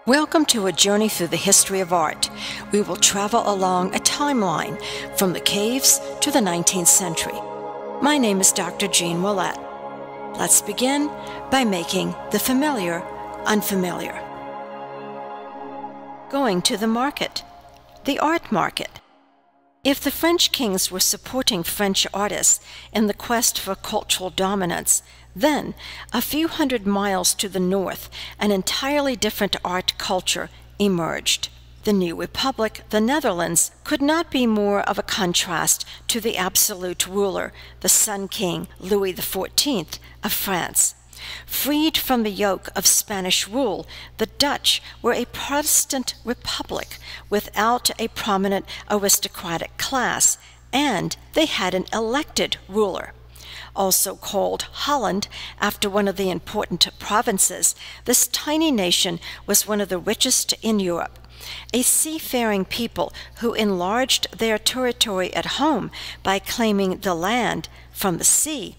Welcome to a journey through the history of art. We will travel along a timeline from the caves to the 19th century. My name is Dr. Jeanne Willette. Let's begin by making the familiar unfamiliar. Going to the market, the art market. If the French kings were supporting French artists in the quest for cultural dominance, then, a few hundred miles to the north, an entirely different art culture emerged. The new republic, the Netherlands, could not be more of a contrast to the absolute ruler, the Sun King Louis XIV of France. Freed from the yoke of Spanish rule, the Dutch were a Protestant republic without a prominent aristocratic class, and they had an elected ruler. Also called Holland, after one of the important provinces, this tiny nation was one of the richest in Europe. A seafaring people who enlarged their territory at home by claiming the land from the sea,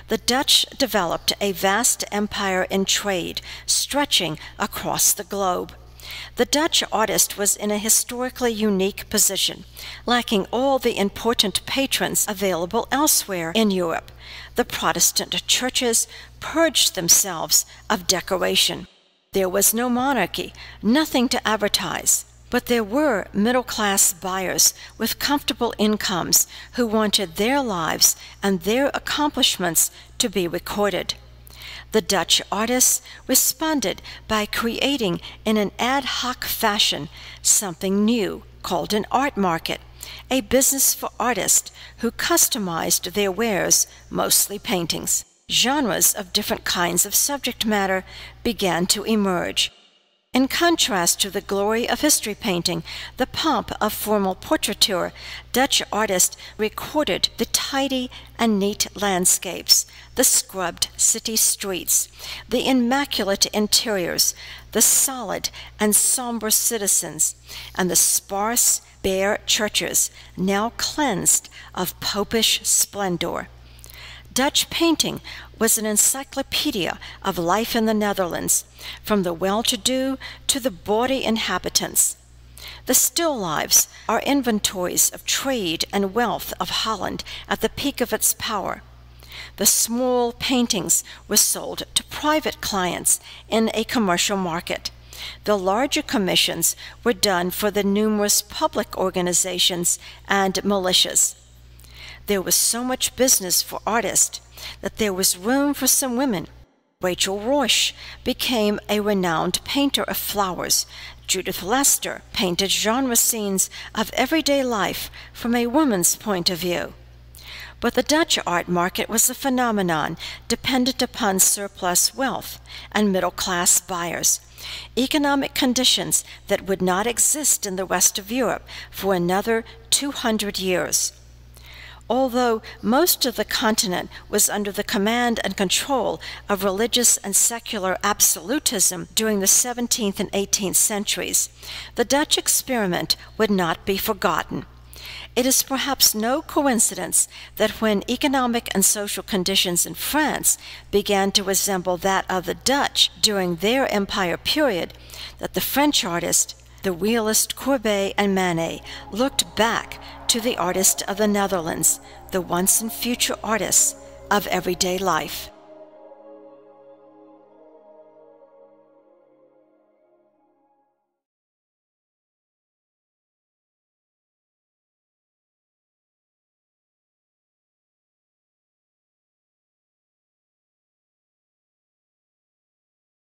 the Dutch developed a vast empire in trade, stretching across the globe. The Dutch artist was in a historically unique position, lacking all the important patrons available elsewhere in Europe. The Protestant churches purged themselves of decoration. There was no monarchy, nothing to advertise. But there were middle-class buyers with comfortable incomes who wanted their lives and their accomplishments to be recorded. The Dutch artists responded by creating in an ad hoc fashion something new called an art market, a business for artists who customized their wares, mostly paintings. Genres of different kinds of subject matter began to emerge. In contrast to the glory of history painting, the pomp of formal portraiture, Dutch artists recorded the tidy and neat landscapes, the scrubbed city streets, the immaculate interiors, the solid and somber citizens, and the sparse, bare churches, now cleansed of popish splendor. Dutch painting was an encyclopedia of life in the Netherlands, from the well-to-do to the bawdy inhabitants. The still lifes are inventories of trade and wealth of Holland at the peak of its power. The small paintings were sold to private clients in a commercial market. The larger commissions were done for the numerous public organizations and militias. There was so much business for artists that there was room for some women. Rachel Roche became a renowned painter of flowers. Judith Lester painted genre scenes of everyday life from a woman's point of view. But the Dutch art market was a phenomenon dependent upon surplus wealth and middle-class buyers, economic conditions that would not exist in the rest of Europe for another 200 years. Although most of the continent was under the command and control of religious and secular absolutism during the 17th and 18th centuries, the Dutch experiment would not be forgotten. It is perhaps no coincidence that when economic and social conditions in France began to resemble that of the Dutch during their empire period, that the French artist, the realist Courbet and Manet, looked back to the artists of the Netherlands, the once and future artists of everyday life.